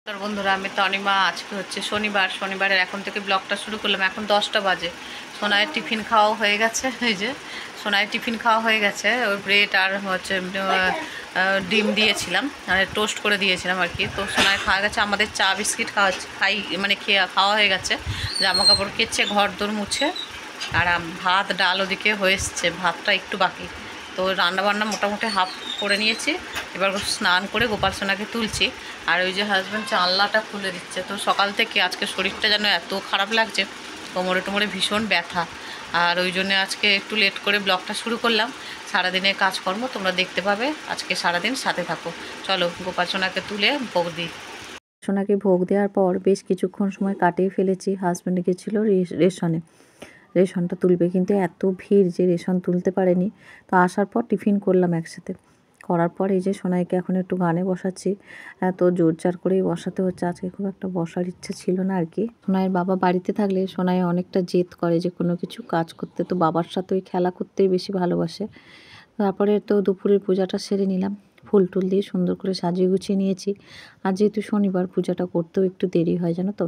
নমস্কার বন্ধুরা, আমি তনিমা। আজকে হচ্ছে শনিবার। শনিবারের এখন থেকে ব্লগটা শুরু করলাম। এখন 10টা বাজে। সোনায়ের টিফিন খাওয়া হয়ে গেছে। এই যে সোনায়ের টিফিন খাওয়া হয়ে গেছে। ওই ব্রেড আর হচ্ছে ডিম দিয়েছিলাম, মানে টোস্ট করে দিয়েছিলাম আর কি। তো সোনায় খাওয়া গেছে। আমাদের চা বিস্কিট মানে খাওয়া হয়ে গেছে। জামা কাপড় কেচে ঘর দোর মুছে আর ভাত ডাল ওদিকে হয়ে এসছে, ভাতটা একটু বাকি। তো রান্নাবান্না মোটামুটি হাফ করে নিয়েছি। এবার স্নান করে গোপাল সোনাকে তুলছি। আর ওই যে হাজব্যান্ড জানলাটা খুলে দিচ্ছে। তো সকাল থেকে আজকে শরীরটা যেন এত খারাপ লাগছে, কোমরে টোমরে ভীষণ ব্যথা। আর ওই জন্য আজকে একটু লেট করে ব্লগটা শুরু করলাম। সারাদিনের কাজকর্ম তোমরা দেখতে পাবে, আজকে সারাদিন সাথে থাকো। চলো গোপাল সোনাকে তুলে ভোগ দিই। সোনাকে ভোগ দেওয়ার পর বেশ কিছুক্ষণ সময় কাটিয়ে ফেলেছি। হাজব্যান্ড গেছিলো রেশনটা তুলবে, কিন্তু এত ভিড় যে রেশন তুলতে পারেনি। তো আসার পর টিফিন করলাম একসাথে। করার পর এই যে সোনাইকে এখন একটু গানে বসাচ্ছি। তো জোরজার করেই বসাতে হচ্ছে, আজকে খুব একটা বসার ইচ্ছে ছিল না আর কি। সোনাইয়ের বাবা বাড়িতে থাকলে সোনাই অনেকটা জেদ করে যে কোনো কিছু কাজ করতে, তো বাবার সাথে ওই খেলা করতেই বেশি ভালোবাসে। তারপরে তো দুপুরের পূজাটা সেরে নিলাম, ফুল টুল দিয়ে সুন্দর করে সাজিয়ে গুছিয়ে নিয়েছি। আর যেহেতু শনিবার, পূজাটা করতেও একটু দেরি হয় জানো তো,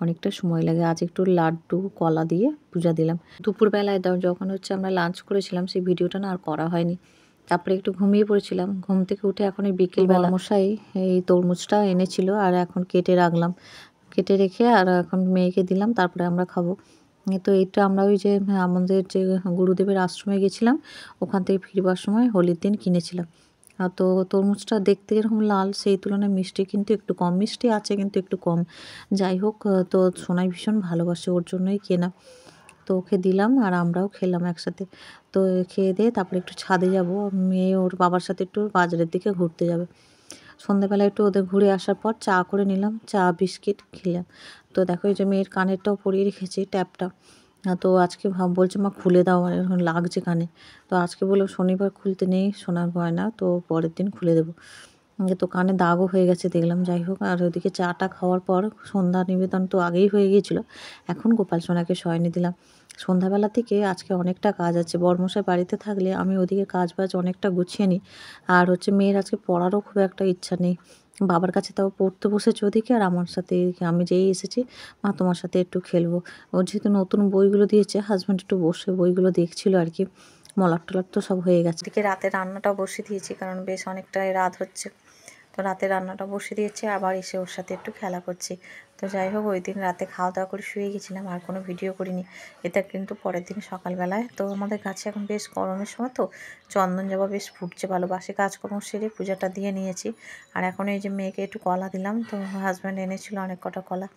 অনেকটা সময় লাগে। আজ একটু লাড্ডু কলা দিয়ে পূজা দিলাম। দুপুরবেলায় যখন হচ্ছে আমরা লাঞ্চ করেছিলাম, সেই ভিডিওটা না আর করা হয়নি। তারপরে একটু ঘুমিয়ে পড়েছিলাম। ঘুম থেকে উঠে এখন এই বিকেলবেলা মশাই এই তরমুজটা এনেছিল, আর এখন কেটে রাখলাম। কেটে রেখে আর এখন মেয়েকে দিলাম, তারপরে আমরা খাবো। তো এইটা আমরা ওই যে আমাদের যে গুরুদেবের আশ্রমে গেছিলাম, ওখান থেকে ফিরবার সময় হোলির দিন কিনেছিলাম। তো তরমুজটা দেখতে যেরকম লাল, সেই তুলনায় মিষ্টি কিন্তু একটু কম। মিষ্টি আছে কিন্তু একটু কম। যাই হোক, তো সোনাই ভীষণ ভালোবাসে, ওর জন্যই কেনা। তো ওকে দিলাম আর আমরাও খেলাম একসাথে। তো খেয়ে দিয়ে তারপরে একটু ছাদে যাব। মেয়ে ওর বাবার সাথে একটু বাজারের দিকে ঘুরতে যাবে। সন্ধ্যাবেলা একটু ওদের ঘুরে আসার পর চা করে নিলাম, চা বিস্কিট খেলাম। তো দেখো এই যে মেয়ের কানেরটাও পরিয়ে রেখেছি, ট্যাপটা। তো আজকে বলছে মা খুলে দাও, আমার এখন লাগছে কানে। তো আজকে বললো শনিবার খুলতে নেই সোনার গয়না, তো পরের দিন খুলে দেবো। তো কানে দাগও হয়ে গেছে দেখলাম। যাই হোক, আর ওদিকে চাটা খাওয়ার পর সন্ধ্যা নিবেদন তো আগেই হয়ে গিয়েছিলো। এখন গোপাল সোনাকে শয়নে দিলাম। সন্ধ্যাবেলা থেকে আজকে অনেকটা কাজ আছে। বরমশাই বাড়িতে থাকলে আমি ওদিকে কাজ বাজ অনেকটা গুছিয়ে নিই। আর হচ্ছে মেয়ের আজকে পড়ারও খুব একটা ইচ্ছা নেই। বাবার কাছে তাও পড়তে বসেছে ওদিকে, আর আমার সাথে আমি যেই এসেছি, মা তোমার সাথে একটু খেলবো। ওর যেহেতু নতুন বইগুলো দিয়েছে, হাজব্যান্ড একটু বসে বইগুলো দেখছিল আর কি। মলাট টলাট তো সব হয়ে গেছে। এদিকে রাতে রান্নাটাও বসিয়ে দিয়েছি, কারণ বেশ অনেকটাই রাত হচ্ছে। তো রাতে রান্নাটা বসিয়ে দিয়েছি, আবার এসে ওর সাথে একটু খেলা করছি। তো যাই হোক, ওই দিন রাতে খাওয়া দাওয়া করে শুয়ে গেছিলাম, আর কোনো ভিডিও করিনি। এটা কিন্তু পরের দিন সকালবেলায়। তো আমাদের গাছে এখন বেশ গরমের সময়, তো চন্দন জবা বেশ ফুটছে ভালো। বাসি কাজকর্ম সেরে পূজাটা দিয়ে নিয়েছি। আর এখন এই যে মেয়েকে একটু কলা দিলাম। তো হাজব্যান্ড এনেছিল অনেক কটা কলা।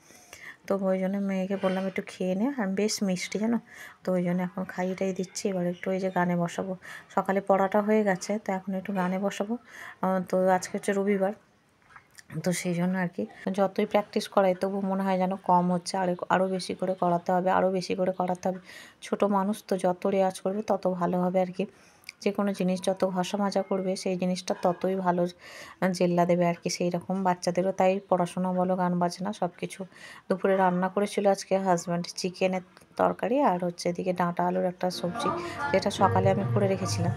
তো ওই জন্য মেয়েকে বললাম একটু খেয়ে নে, আর বেশ মিষ্টি জানো। তো ওই জন্য এখন খাইয়েটাই দিচ্ছি। এবার একটু ওই যে গানে বসাবো। সকালে পড়াটা হয়ে গেছে, তো এখন একটু গানে বসাবো। তো আজকে হচ্ছে রবিবার, তো সেই জন্য আর কি যতই প্র্যাকটিস করাই তবু মনে হয় যেন কম হচ্ছে। আরও বেশি করে করাতে হবে, আরও বেশি করে করাতে হবে। ছোটো মানুষ তো, যত রেওয়াজ করবে তত ভালো হবে আর কি। যে কোনো জিনিস যত ঘষা মাজা করবে, সেই জিনিসটা ততই ভালো জেল্লা দেবে আর কি। সেই রকম বাচ্চাদেরও তাই, পড়াশোনা বলো গান বাজনা সব কিছু। দুপুরে রান্না করেছিল আজকে হাজব্যান্ড চিকেনের তরকারি, আর হচ্ছে এদিকে ডাঁটা আলুর একটা সবজি, যেটা সকালে আমি করে রেখেছিলাম।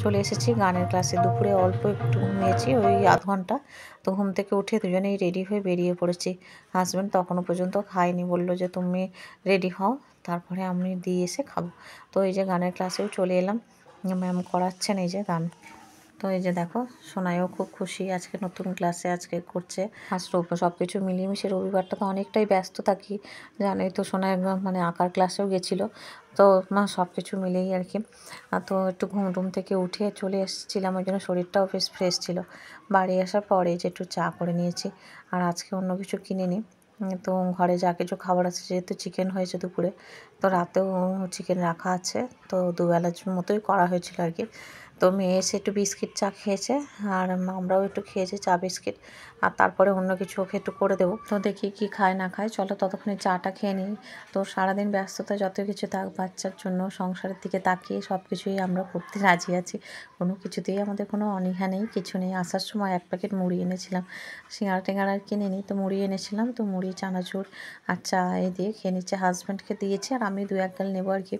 চলে এসেছি গানের ক্লাসে। দুপুরে অল্প একটু ঘুমিয়েছি, ওই আধ ঘন্টা। তো ঘুম থেকে উঠে দুজনেই রেডি হয়ে বেরিয়ে পড়েছি। হাজব্যান্ড তখনও পর্যন্ত খায়নি, বললো যে তুমি রেডি হও, তারপরে আমি দিয়ে এসে খাবো। তো এই যে গানের ক্লাসেও চলে এলাম, ম্যাম করাচ্ছেন এই যে গান। তো এই যে দেখো, সোনাইও খুব খুশি, আজকে নতুন ক্লাসে আজকে করছে। আর সব কিছু মিলিয়ে মিশিয়ে রবিবারটা তো অনেকটাই ব্যস্ত থাকি, জানোই তো। সোনাই মানে আঁকার ক্লাসেও গেছিলো। তো সব কিছু মিলেই আর কি। তো একটু ঘুম থেকে উঠে চলে এসেছিলাম, ওই জন্য শরীরটাও বেশ ফ্রেশ ছিল। বাড়ি আসার পরে যে একটু চা করে নিয়েছি, আর আজকে অন্য কিছু কিনিনি। তো ঘরে যা কিছু খাবার আছে, যেহেতু চিকেন হয়েছে দুপুরে, তো রাতেও চিকেন রাখা আছে। তো দুবেলার মতোই করা হয়েছিল আর কি। তো মেয়ে এসে একটু বিস্কিট চা খেয়েছে, আর আমরাও একটু খেয়েছি চা বিস্কিট। আর তারপরে অন্য কিছু ওকে একটু করে দেবো। তো দেখি কি খায় না খায়। চলো ততক্ষণে চাটা খেয়ে নিই। তো সারাদিন ব্যস্ততা যত কিছু থাক, বাচ্চার জন্য সংসারের দিকে তাকিয়ে সব কিছুই আমরা করতে রাজি আছি। কোনো কিছুতেই আমাদের কোনো অনীহা নেই, কিছু নেই। আসার সময় এক প্যাকেট মুড়ি এনেছিলাম, সিঙ্গাড়া টিঙ্গাড়া আর কিনে নিই। তো মুড়ি এনেছিলাম, তো মুড়ি চানাচুর আর চা দিয়ে খেয়ে নিচ্ছে। হাজব্যান্ডকে দিয়েছি, আর আমি 2-1 গাল নেবো আর কি।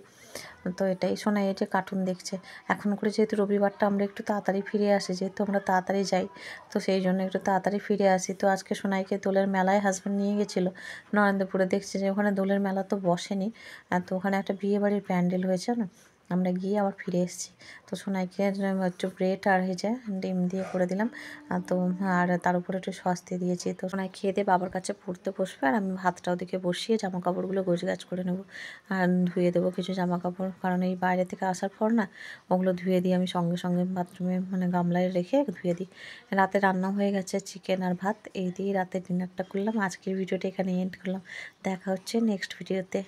তো এটাই সোনাই এই যে কার্টুন দেখছে। এখন করে যেহেতু রবিবারটা আমরা একটু তাড়াতাড়ি ফিরে আসি, যেহেতু আমরা তাড়াতাড়ি যাই, তো সেই জন্য একটু তাড়াতাড়ি ফিরে আসি। তো আজকে সোনাইকে দোলের মেলায় হাজব্যান্ড নিয়ে গেছিলো নরেন্দ্রপুরে। দেখছে যে ওখানে দোলের মেলা তো বসেনি, তো ওখানে একটা বিয়েবাড়ির প্যান্ডেল হয়েছে না, আমরা গিয়ে আবার ফিরে এসেছি। তো সোনাইকে একটু ব্রেড আর হয়েছে ডিম দিয়ে করে দিলাম, তো আর তার উপরে একটু সস দিয়ে দিয়েছি। তো সোনাই খেয়ে দিয়ে বাবার কাছে পড়তে বসবে, আর আমি ভাতটা ওদিকে বসিয়ে জামা কাপড়গুলো গোছগাছ করে নেবো আর ধুয়ে দেবো কিছু জামা কাপড়, কারণ এই বাইরে থেকে আসার পর না ওগুলো ধুয়ে দিয়ে আমি সঙ্গে সঙ্গে বাথরুমে মানে গামলায় রেখে ধুয়ে দিই। রাতে রান্না হয়ে গেছে চিকেন আর ভাত, এই দিয়েই রাতে ডিনারটা করলাম। আজকের ভিডিওটা এখানে এন্ড করলাম। দেখা হচ্ছে নেক্সট ভিডিওতে।